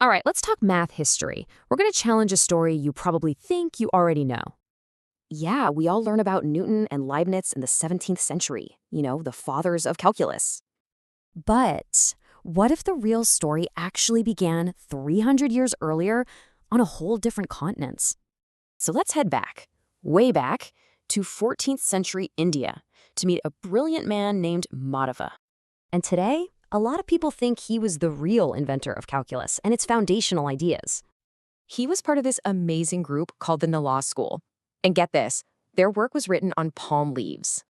All right, let's talk math history. We're going to challenge a story you probably think you already know. Yeah, we all learn about Newton and Leibniz in the 17th century, the fathers of calculus. But what if the real story actually began 300 years earlier on a whole different continent? So let's head back, way back, to 14th century India to meet a brilliant man named Madhava. And today, a lot of people think he was the real inventor of calculus and its foundational ideas. He was part of this amazing group called the Nala School. And get this, their work was written on palm leaves.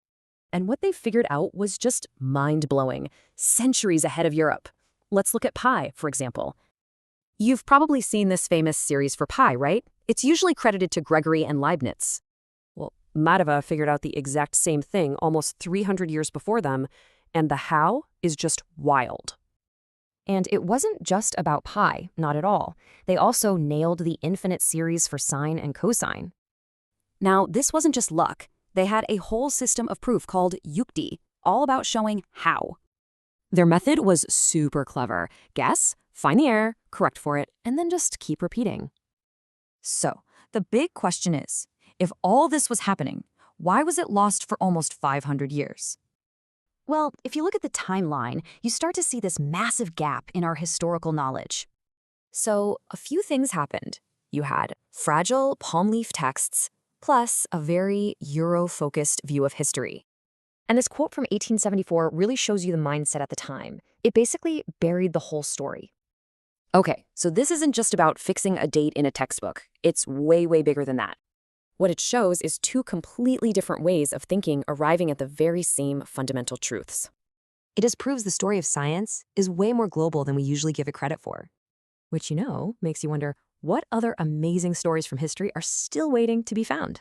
And what they figured out was just mind-blowing, centuries ahead of Europe. Let's look at pi, for example. You've probably seen this famous series for pi, right? It's usually credited to Gregory and Leibniz. Well, Madhava figured out the exact same thing almost 300 years before them, and the how is just wild. And it wasn't just about pi, not at all. They also nailed the infinite series for sine and cosine. Now, this wasn't just luck. They had a whole system of proof called yukti, all about showing how. Their method was super clever. Guess, find the error, correct for it, and then just keep repeating. So, the big question is, if all this was happening, why was it lost for almost 500 years? Well, if you look at the timeline, you start to see this massive gap in our historical knowledge. So, a few things happened. You had fragile palm leaf texts, plus a very Euro-focused view of history. And this quote from 1874 really shows you the mindset at the time. It basically buried the whole story. Okay, so this isn't just about fixing a date in a textbook. It's way, way bigger than that. What it shows is two completely different ways of thinking arriving at the very same fundamental truths. It just proves the story of science is way more global than we usually give it credit for. Which, makes you wonder, what other amazing stories from history are still waiting to be found?